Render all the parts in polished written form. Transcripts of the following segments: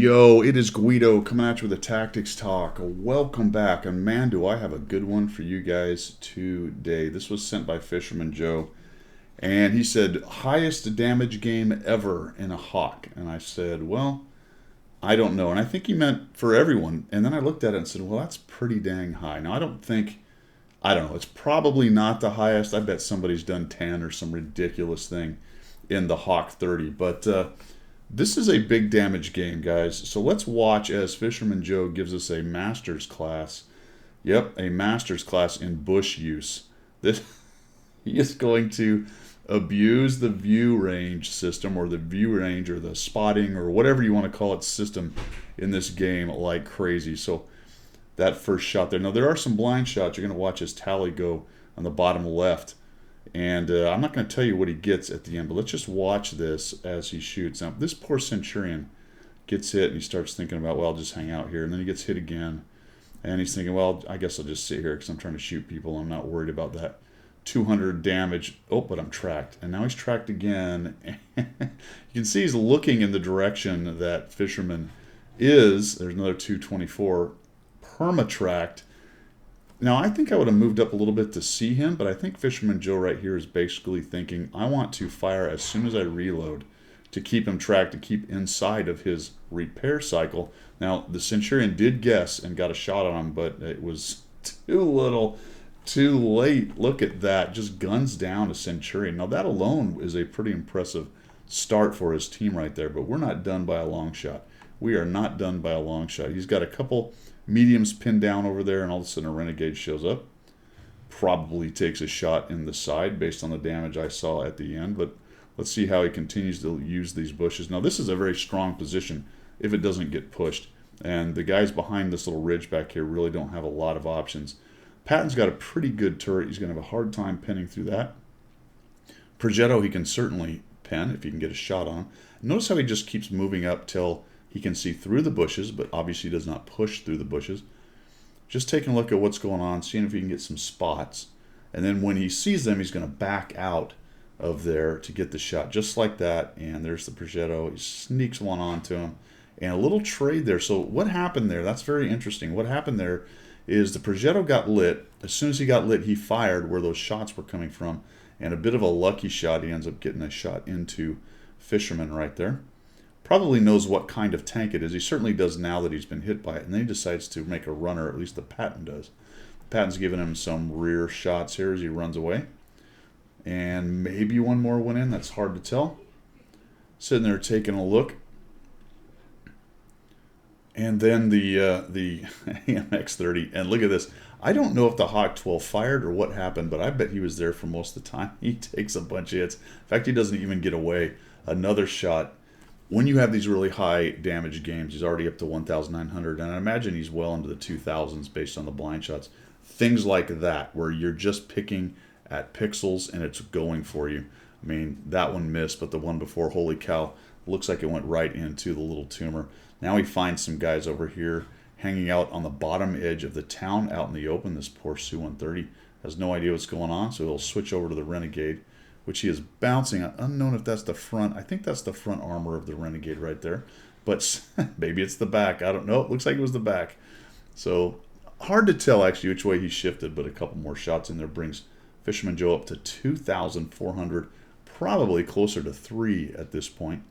Yo, it is Guido coming at you with a Tactics Talk. Welcome back, and man, do I have a good one for you guys today. This was sent by Fisherman Joe, and he said, highest damage game ever in a Hawk. And I said, well, I don't know. And I think he meant for everyone. And then I looked at it and said, well, that's pretty dang high. Now, I don't know, it's probably not the highest. I bet somebody's done 10 or some ridiculous thing in the Hawk 30. But this is a big damage game, guys. So let's watch as Fisherman Joe gives us a master's class. Yep, a master's class in bush use. This He is going to abuse the view range system, or the view range, or the spotting, or whatever you want to call it, system in this game like crazy. So that first shot there. Now, there are some blind shots. You're going to watch his tally go on the bottom left. And I'm not going to tell you what he gets at the end, but let's just watch this as he shoots. Now, this poor Centurion gets hit, and he starts thinking about, well, I'll just hang out here. And then he gets hit again. And he's thinking, well, I guess I'll just sit here because I'm trying to shoot people. I'm not worried about that 200 damage. Oh, but I'm tracked. And now he's tracked again. You can see he's looking in the direction that Fisherman is. There's another 224 perma-tracked. Now, I think I would have moved up a little bit to see him, but I think Fisherman Joe right here is basically thinking, I want to fire as soon as I reload to keep him tracked, to keep inside of his repair cycle. Now, the Centurion did guess and got a shot on him, but it was too little, too late. Look at that. Just guns down a Centurion. Now, that alone is a pretty impressive start for his team right there, but we're not done by a long shot. We are not done by a long shot. He's got a couple mediums pinned down over there, and all of a sudden a Renegade shows up. Probably takes a shot in the side based on the damage I saw at the end, but let's see how he continues to use these bushes. Now, this is a very strong position if it doesn't get pushed, and the guys behind this little ridge back here really don't have a lot of options. Patton's got a pretty good turret. He's going to have a hard time pinning through that. Progetto, he can certainly pin if he can get a shot on. Notice how he just keeps moving up till he can see through the bushes, but obviously does not push through the bushes. Just taking a look at what's going on, seeing if he can get some spots. And then when he sees them, he's going to back out of there to get the shot, just like that. And there's the Progetto. He sneaks one onto him. And a little trade there. So what happened there? That's very interesting. What happened there is the Progetto got lit. As soon as he got lit, he fired where those shots were coming from. And a bit of a lucky shot. He ends up getting a shot into Fisherman right there. Probably knows what kind of tank it is. He certainly does now that he's been hit by it. And then he decides to make a runner, at least the Patton does. Patton's giving him some rear shots here as he runs away. And maybe one more went in. That's hard to tell. Sitting there taking a look. And then the AMX-30. And look at this. I don't know if the Hawk 12 fired or what happened, but I bet he was there for most of the time. He takes a bunch of hits. In fact, he doesn't even get away. Another shot. When you have these really high damage games, he's already up to 1,900, and I imagine he's well into the 2,000s based on the blind shots. Things like that, where you're just picking at pixels and it's going for you. I mean, that one missed, but the one before, holy cow, looks like it went right into the little tumor. Now he finds some guys over here hanging out on the bottom edge of the town out in the open. This poor Su-130 has no idea what's going on, so he'll switch over to the Renegade, which he is bouncing on. Unknown if that's the front. I think that's the front armor of the Renegade right there. But maybe it's the back. I don't know. It looks like it was the back. So hard to tell, actually, which way he shifted, but a couple more shots in there brings Fisherman Joe up to 2,400, probably closer to 3 at this point.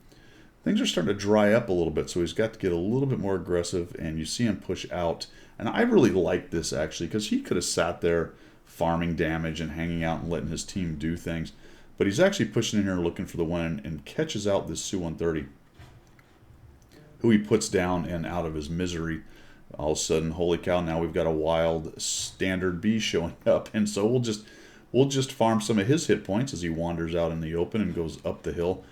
Things are starting to dry up a little bit, so he's got to get a little bit more aggressive, and you see him push out. And I really like this, actually, because he could have sat there farming damage and hanging out and letting his team do things. But he's actually pushing in here looking for the win and catches out this Su-130, who he puts down and out of his misery. All of a sudden, holy cow, now we've got a wild standard B showing up. And so we'll just farm some of his hit points as he wanders out in the open and goes up the hill.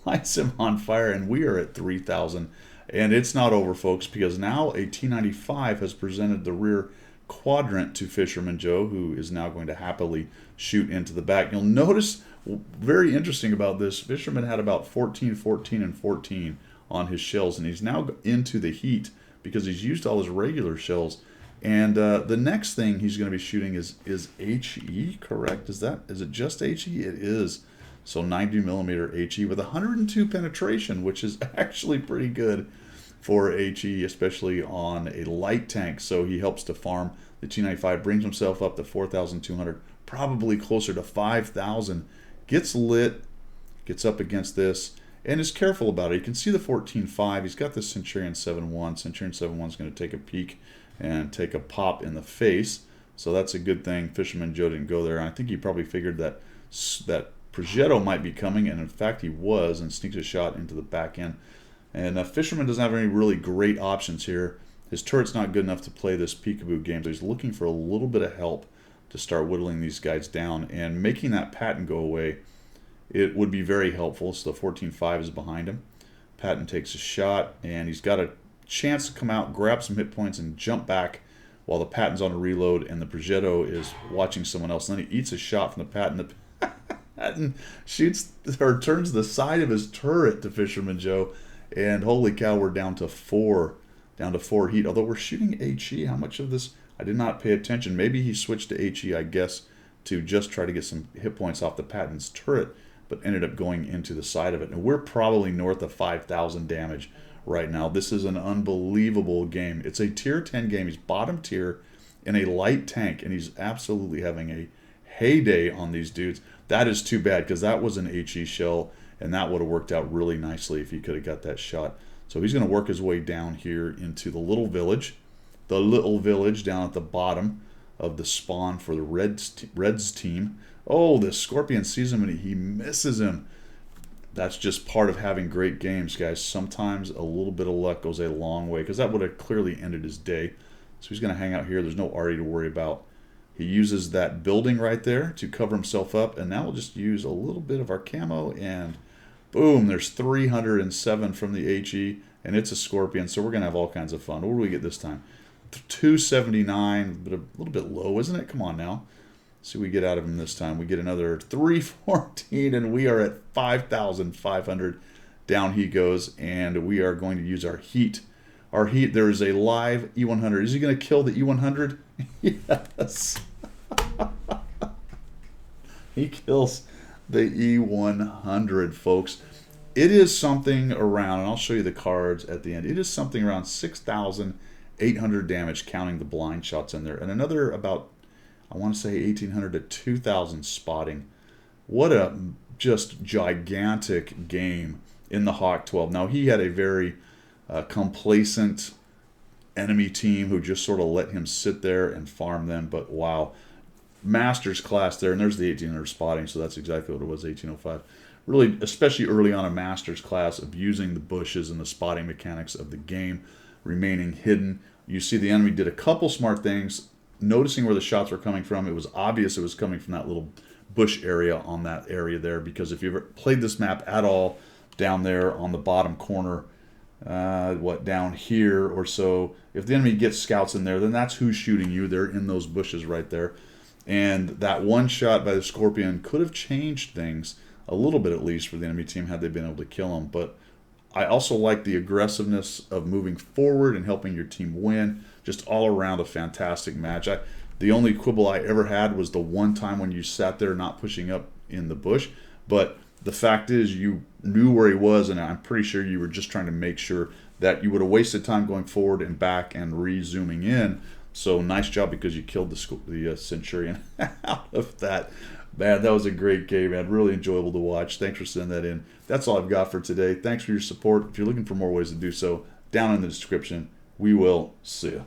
Lights him on fire, and we are at 3,000. And it's not over, folks, because now a T-95 has presented the rear quadrant to Fisherman Joe, who is now going to happily shoot into the back. You'll notice, very interesting about this, Fisherman had about 14, 14, and 14 on his shells, and he's now into the heat because he's used all his regular shells. And the next thing he's going to be shooting is HE, correct? Is it just HE? It is. So 90 millimeter HE with 102 penetration, which is actually pretty good for HE, especially on a light tank. So he helps to farm the T95, brings himself up to 4,200, probably closer to 5,000. Gets lit, gets up against this, and is careful about it. You can see the 14.5. He's got the Centurion 7.1. Centurion 7.1 is going to take a peek and take a pop in the face. So that's a good thing. Fisherman Joe didn't go there. And I think he probably figured that Progetto might be coming, and in fact he was, and sneaks a shot into the back end. And Fisherman doesn't have any really great options here. His turret's not good enough to play this peekaboo game, so he's looking for a little bit of help to start whittling these guys down. And making that Patton go away, it would be very helpful. So the 14.5 is behind him. Patton takes a shot, and he's got a chance to come out, grab some hit points, and jump back while the Patton's on a reload, and the Progetto is watching someone else. And then he eats a shot from the Patton. The Patton shoots or turns the side of his turret to Fisherman Joe, and holy cow, we're down to four heat. Although we're shooting HE, how much of this? I did not pay attention. Maybe he switched to HE, I guess, to just try to get some hit points off the Patton's turret, but ended up going into the side of it. And we're probably north of 5,000 damage right now. This is an unbelievable game. It's a tier 10 game. He's bottom tier in a light tank, and he's absolutely having a heyday on these dudes. That is too bad, because that was an HE shell, and that would have worked out really nicely if he could have got that shot. So he's going to work his way down here into the little village. The little village down at the bottom of the spawn for the Reds team. Oh, the Scorpion sees him and he misses him. That's just part of having great games, guys. Sometimes a little bit of luck goes a long way, because that would have clearly ended his day. So he's going to hang out here. There's no Ahri to worry about. He uses that building right there to cover himself up, and now we'll just use a little bit of our camo, and boom, there's 307 from the HE, and it's a Scorpion, so we're going to have all kinds of fun. What do we get this time? 279, but a little bit low, isn't it? Come on now. See what we get out of him this time. We get another 314, and we are at 5,500. Down he goes, and we are going to use our heat. Our heat, there is a live E100. Is he going to kill the E100? Yes. He kills the E100, folks. It is something around, and I'll show you the cards at the end. It is something around 6,800 damage, counting the blind shots in there. And another about, I want to say 1,800 to 2,000 spotting. What a just gigantic game in the Hawk 12. Now, he had a very complacent enemy team who just sort of let him sit there and farm them. But wow, Masters class there, and there's the 1,800 spotting, so that's exactly what it was, 1,805. Really, especially early on a Masters class of using the bushes and the spotting mechanics of the game, remaining hidden. You see the enemy did a couple smart things, noticing where the shots were coming from. It was obvious it was coming from that little bush area on that area there, because if you ever played this map at all, down there on the bottom corner, down here or so, if the enemy gets scouts in there, then that's who's shooting you. They're in those bushes right there. And that one shot by the Scorpion could have changed things a little bit, at least, for the enemy team had they been able to kill him. But I also like the aggressiveness of moving forward and helping your team win. Just all around a fantastic match. The only quibble I ever had was the one time when you sat there not pushing up in the bush. But the fact is, you knew where he was, and I'm pretty sure you were just trying to make sure that you would have wasted time going forward and back and re-zooming in. So nice job, because you killed the Centurion out of that. Man, that was a great game, man. Really enjoyable to watch. Thanks for sending that in. That's all I've got for today. Thanks for your support. If you're looking for more ways to do so, down in the description. We will see you.